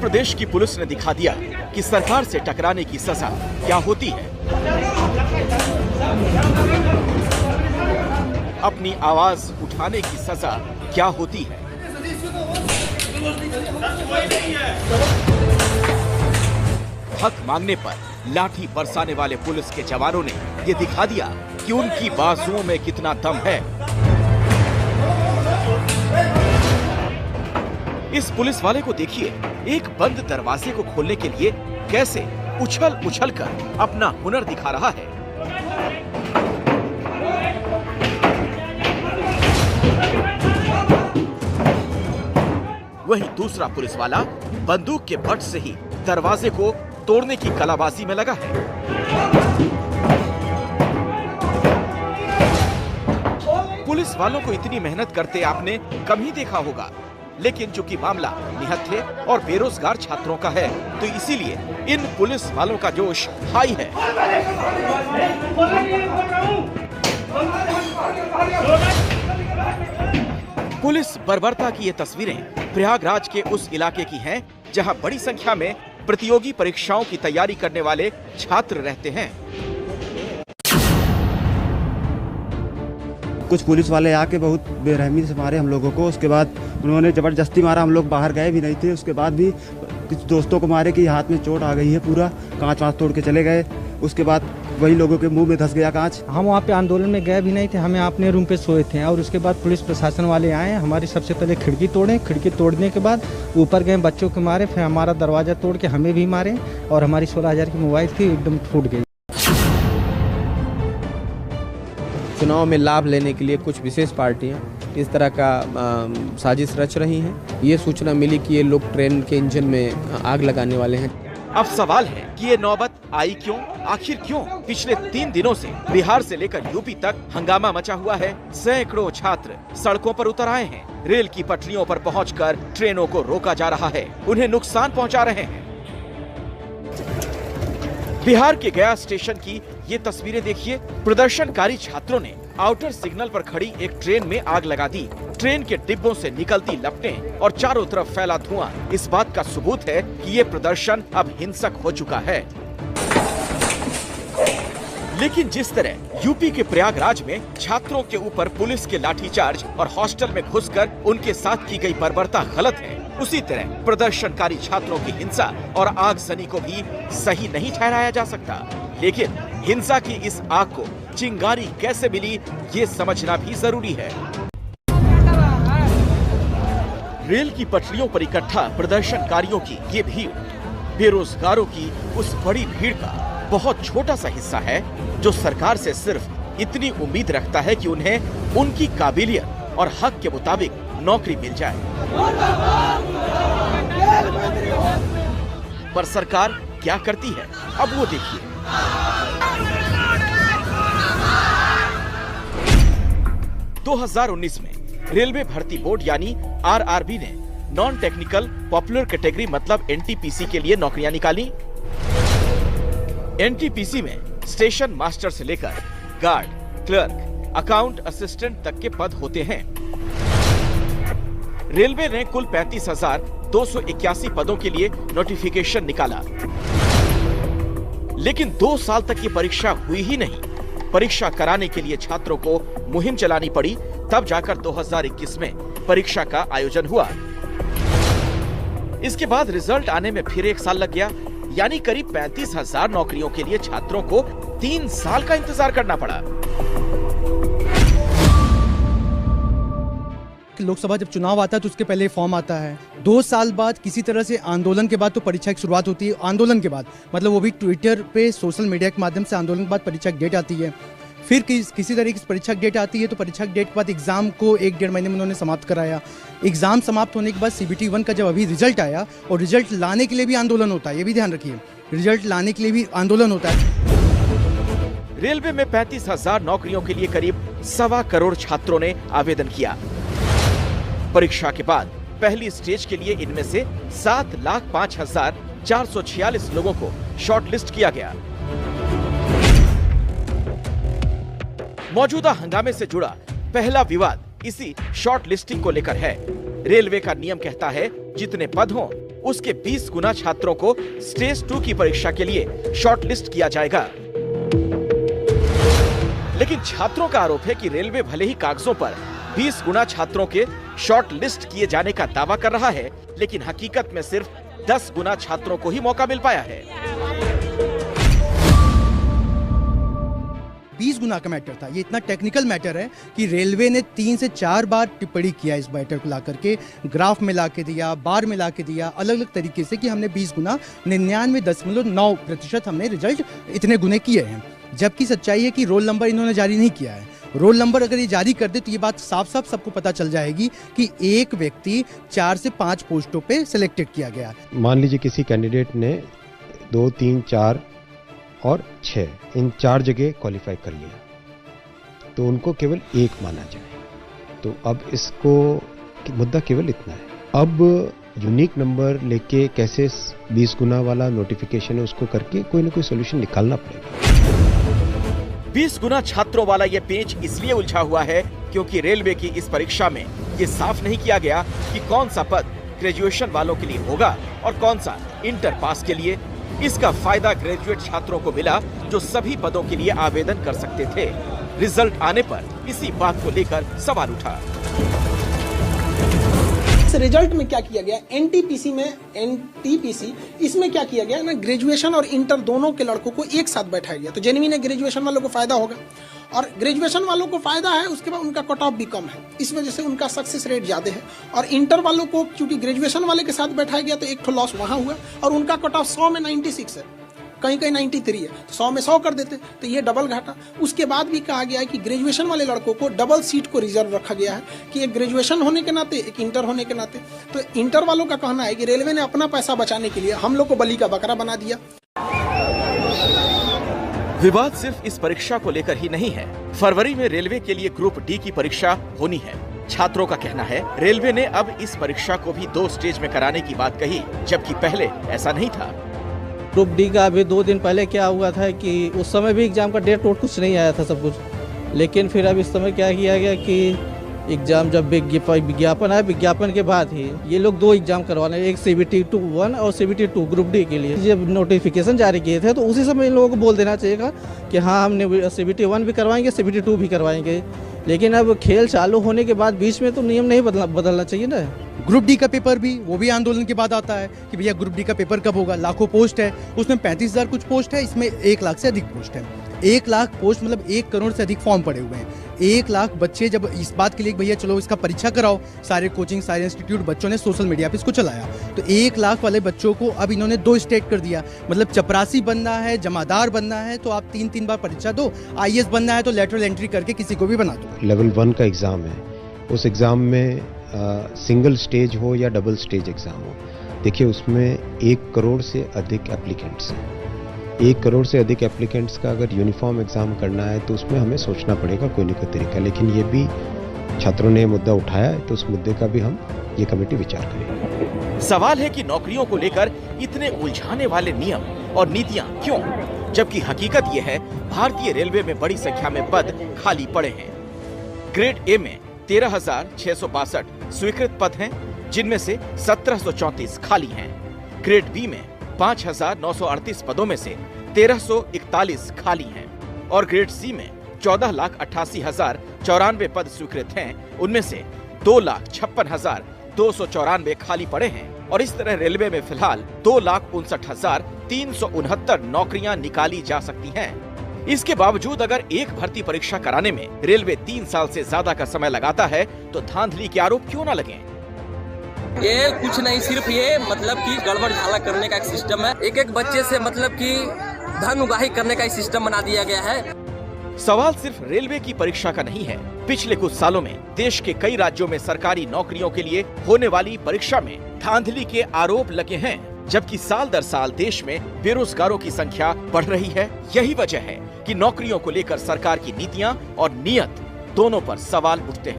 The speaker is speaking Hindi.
प्रदेश की पुलिस ने दिखा दिया कि सरकार से टकराने की सजा क्या होती है। अपनी आवाज उठाने की सजा क्या होती है। हक मांगने पर लाठी बरसाने वाले पुलिस के जवानों ने ये दिखा दिया कि उनकी बाजुओं में कितना दम है। इस पुलिस वाले को देखिए, एक बंद दरवाजे को खोलने के लिए कैसे उछल उछल कर अपना हुनर दिखा रहा है। वहीं दूसरा पुलिस वाला बंदूक के बट से ही दरवाजे को तोड़ने की कलाबाजी में लगा है। पुलिस वालों को इतनी मेहनत करते आपने कम ही देखा होगा, लेकिन चूंकि मामला निहत्थे और बेरोजगार छात्रों का है, तो इसीलिए इन पुलिस वालों का जोश हाई है। पुलिस बर्बरता की ये तस्वीरें प्रयागराज के उस इलाके की हैं, जहां बड़ी संख्या में प्रतियोगी परीक्षाओं की तैयारी करने वाले छात्र रहते हैं। कुछ पुलिस वाले आके बहुत बेरहमी से मारे हम लोगों को। उसके बाद उन्होंने जबरदस्ती मारा, हम लोग बाहर गए भी नहीं थे। उसके बाद भी कुछ दोस्तों को मारे कि हाथ में चोट आ गई है, पूरा कांच वाँच तोड़ के चले गए। उसके बाद वही लोगों के मुंह में धंस गया कांच। हम वहाँ पे आंदोलन में गए भी नहीं थे, हमें अपने रूम पे सोए थे। और उसके बाद पुलिस प्रशासन वाले आए, हमारी सबसे पहले खिड़की तोड़े। खिड़की तोड़ने के बाद ऊपर गए, बच्चों को मारे, फिर हमारा दरवाजा तोड़ के हमें भी मारे और हमारी 16,000 की मोबाइल थी एकदम फूट गई। चुनाव में लाभ लेने के लिए कुछ विशेष पार्टियां इस तरह का साजिश रच रही हैं। ये सूचना मिली कि ये लोग ट्रेन के इंजन में आग लगाने वाले हैं। अब सवाल है कि ये नौबत आई क्यों, आखिर क्यों? पिछले 3 दिनों से बिहार से लेकर यूपी तक हंगामा मचा हुआ है। सैकड़ों छात्र सड़कों पर उतर आए हैं। रेल की पटरियों पर पहुंचकर ट्रेनों को रोका जा रहा है, उन्हें नुकसान पहुंचा रहे हैं। बिहार के गया स्टेशन की ये तस्वीरें देखिए। प्रदर्शनकारी छात्रों ने आउटर सिग्नल पर खड़ी एक ट्रेन में आग लगा दी। ट्रेन के डिब्बों से निकलती लपटें और चारों तरफ फैला धुआं इस बात का सबूत है कि ये प्रदर्शन अब हिंसक हो चुका है। लेकिन जिस तरह यूपी के प्रयागराज में छात्रों के ऊपर पुलिस के लाठीचार्ज और हॉस्टल में घुसकर उनके साथ की गई बर्बरता गलत है, उसी तरह प्रदर्शनकारी छात्रों की हिंसा और आगजनी को भी सही नहीं ठहराया जा सकता। लेकिन हिंसा की इस आग को चिंगारी कैसे मिली, ये समझना भी जरूरी है। रेल की पटरियों पर इकट्ठा प्रदर्शनकारियों की ये भीड़ बेरोजगारों की उस बड़ी भीड़ का बहुत छोटा सा हिस्सा है, जो सरकार से सिर्फ इतनी उम्मीद रखता है कि उन्हें उनकी काबिलियत और हक के मुताबिक नौकरी मिल जाए। पर सरकार क्या करती है, अब वो देखिए। दो 2019 में रेलवे भर्ती बोर्ड यानी आरआरबी ने नॉन टेक्निकल पॉपुलर कैटेगरी मतलब एनटीपीसी के लिए नौकरियां निकाली। एनटीपीसी में स्टेशन मास्टर से लेकर गार्ड, क्लर्क, अकाउंट असिस्टेंट तक के पद होते हैं। रेलवे ने कुल 35,281 पदों के लिए नोटिफिकेशन निकाला, लेकिन 2 साल तक ये परीक्षा हुई ही नहीं। परीक्षा कराने के लिए छात्रों को मुहिम चलानी पड़ी, तब जाकर 2021 में परीक्षा का आयोजन हुआ। इसके बाद रिजल्ट आने में फिर 1 साल लग गया, यानी करीब 35,000 नौकरियों के लिए छात्रों को 3 साल का इंतजार करना पड़ा। लोकसभा जब चुनाव आता है तो उसके पहले फॉर्म आता है। 2 साल बाद किसी तरह से आंदोलन के बाद तो परीक्षा की शुरुआत होती है। आंदोलन के बाद मतलब वो भी ट्विटर पे, सोशल मीडिया के माध्यम से आंदोलन के बाद परीक्षा की डेट आती है। फिर किसी तरह की परीक्षा की डेट आती है, तो परीक्षा की डेट के बाद एग्जाम को 1-1.5 महीने में उन्होंने समाप्त कराया। एग्जाम समाप्त होने के बाद CBT 1 का जब अभी रिजल्ट आया, और रिजल्ट लाने के लिए भी आंदोलन होता है, ये भी ध्यान रखिए, रिजल्ट लाने के लिए भी आंदोलन होता है। रेलवे में 35,000 नौकरियों के लिए करीब 1.25 करोड़ छात्रों ने आवेदन किया। परीक्षा के बाद पहली स्टेज के लिए इनमें से 7,05,446 लोगों को शॉर्टलिस्ट किया गया। मौजूदा हंगामे से जुड़ा पहला विवाद इसी शॉर्ट लिस्टिंग को लेकर है। रेलवे का नियम कहता है जितने पद हों उसके 20 गुना छात्रों को स्टेज 2 की परीक्षा के लिए शॉर्टलिस्ट किया जाएगा। लेकिन छात्रों का आरोप है कि रेलवे भले ही कागजों पर 20 गुना छात्रों के शॉर्ट लिस्ट किए जाने का दावा कर रहा है, लेकिन हकीकत में सिर्फ 10 गुना छात्रों को ही मौका मिल पाया है। 20 गुना का मैटर था। ये इतना टेक्निकल मैटर है कि रेलवे ने 3 से 4 बार टिप्पणी किया इस मैटर को ला करके, ग्राफ में ला के दिया, बार में ला के दिया, अलग अलग तरीके से कि हमने 20 गुना 99.9% हमने रिजल्ट इतने गुने किए हैं। जबकि सच्चाई है कि रोल नंबर इन्होंने जारी नहीं किया है। रोल नंबर अगर ये जारी कर दे तो ये बात साफ साफ सबको पता चल जाएगी कि एक व्यक्ति 4 से 5 पोस्टों पे सिलेक्टेड किया गया। मान लीजिए किसी कैंडिडेट ने 2, 3, 4 और 6 इन 4 जगह क्वालिफाई कर लिया, तो उनको केवल 1 माना जाए। तो अब इसको मुद्दा केवल इतना है। अब यूनिक नंबर लेके कैसे 20 गुना वाला नोटिफिकेशन है उसको करके कोई ना कोई सोल्यूशन निकालना पड़ेगा। 20 गुना छात्रों वाला ये पेच इसलिए उलझा हुआ है क्योंकि रेलवे की इस परीक्षा में ये साफ नहीं किया गया कि कौन सा पद ग्रेजुएशन वालों के लिए होगा और कौन सा इंटर पास के लिए। इसका फायदा ग्रेजुएट छात्रों को मिला जो सभी पदों के लिए आवेदन कर सकते थे। रिजल्ट आने पर इसी बात को लेकर सवाल उठा। इस रिजल्ट में क्या किया गया, एनटीपीसी में एनटीपीसी इसमें क्या किया गया ना, ग्रेजुएशन और इंटर दोनों के लड़कों को एक साथ बैठाया गया। तो जेन्युइन है, ग्रेजुएशन वालों को फायदा होगा और ग्रेजुएशन वालों को फायदा है, उसके बाद उनका कट ऑफ भी कम है, इस वजह से उनका सक्सेस रेट ज्यादा है। और इंटर वालों को चूंकि ग्रेजुएशन वाले के साथ बैठाया गया तो एक तो लॉस वहां हुआ और उनका कट ऑफ 100 में 96 है, कहीं कहीं 93 है, तो 100 में 100 कर देते तो ये डबल घाटा। उसके बाद भी कहा गया है कि ग्रेजुएशन वाले लड़कों को डबल सीट को रिजर्व रखा गया है कि एक ग्रेजुएशन होने के नाते एक इंटर होने के नाते। तो इंटर वालों का कहना है कि रेलवे ने अपना पैसा बचाने के लिए हम लोग को बलि का बकरा बना दिया। विवाद सिर्फ इस परीक्षा को लेकर ही नहीं है। फरवरी में रेलवे के लिए ग्रुप डी की परीक्षा होनी है। छात्रों का कहना है रेलवे ने अब इस परीक्षा को भी 2 स्टेज में कराने की बात कही, जबकि पहले ऐसा नहीं था। ग्रुप डी का अभी 2 दिन पहले क्या हुआ था कि उस समय भी एग्जाम का डेट वोट कुछ नहीं आया था सब कुछ, लेकिन फिर अब इस समय क्या किया गया कि एग्जाम जब विज्ञापन आया, विज्ञापन के बाद ही ये लोग 2 एग्जाम करवाने, एक CBT 1 और CBT 2 ग्रुप डी के लिए जब नोटिफिकेशन जारी किए थे तो उसी समय इन लोगों को बोल देना चाहिए कि हाँ हमने CBT 1 भी करवाएंगे, CBT 2 भी करवाएंगे। लेकिन अब खेल चालू होने के बाद बीच में तो नियम नहीं बदलना चाहिए ना। ग्रुप डी का पेपर भी वो भी आंदोलन के बाद आता है कि भैया ग्रुप डी का पेपर कब होगा। लाखों पोस्ट है, उसमें 35,000 कुछ पोस्ट है, इसमें 1 लाख से अधिक पोस्ट है। 1 लाख पोस्ट मतलब 1 करोड़ से अधिक फॉर्म पड़े हुए हैं। 1 लाख बच्चे जब इस बात के लिए भैया चलो इसका परीक्षा कराओ, सारे कोचिंग सारे इंस्टीट्यूट बच्चों ने सोशल मीडिया पे इसको चलाया, तो 1 लाख वाले बच्चों को अब इन्होंने 2 स्टेट कर दिया। मतलब चपरासी बनना है, जमादार बनना है तो आप 3-3 बार परीक्षा दो, IAS बनना है तो लेटरल एंट्री करके किसी को भी बना दो। लेवल 1 का एग्ज़ाम है, उस एग्ज़ाम में सिंगल स्टेज हो या डबल स्टेज एग्ज़ाम हो, देखिए उसमें 1 करोड़ से अधिक एप्लीकेंट्स हैं। 1 करोड़ से अधिक एप्लीकेंट्स का अगर यूनिफॉर्म एग्ज़ाम करना है तो उसमें हमें सोचना पड़ेगा कोई ना कोई तरीका। लेकिन ये भी छात्रों ने मुद्दा उठाया है तो उस मुद्दे का भी हम ये कमेटी विचार करेगी। सवाल है कि नौकरियों को लेकर इतने उलझाने वाले नियम और नीतियां क्यों, जबकि हकीकत ये है भारतीय रेलवे में बड़ी संख्या में पद खाली पड़े हैं। ग्रेड ए में 13,662 स्वीकृत पद हैं, जिनमें से 1,734 खाली हैं। ग्रेड बी में 5,938 पदों में से 1,341 खाली हैं और ग्रेड सी में 14,88,094 पद स्वीकृत हैं, उनमें से 2,56,294 खाली पड़े हैं। और इस तरह रेलवे में फिलहाल 2,59,369 नौकरियां निकाली जा सकती हैं। इसके बावजूद अगर एक भर्ती परीक्षा कराने में रेलवे 3 साल से ज्यादा का समय लगाता है तो धांधली के आरोप क्यों न लगें? ये कुछ नहीं, सिर्फ ये मतलब कि गड़बड़ झाला करने का एक सिस्टम है। एक बच्चे से मतलब कि धन उगाही करने का एक सिस्टम बना दिया गया है। सवाल सिर्फ रेलवे की परीक्षा का नहीं है। पिछले कुछ सालों में देश के कई राज्यों में सरकारी नौकरियों के लिए होने वाली परीक्षा में धांधली के आरोप लगे हैं, जबकि साल दर साल देश में बेरोजगारों की संख्या बढ़ रही है। यही वजह है कि नौकरियों को लेकर सरकार की नीतियां और नीयत दोनों पर सवाल उठते हैं।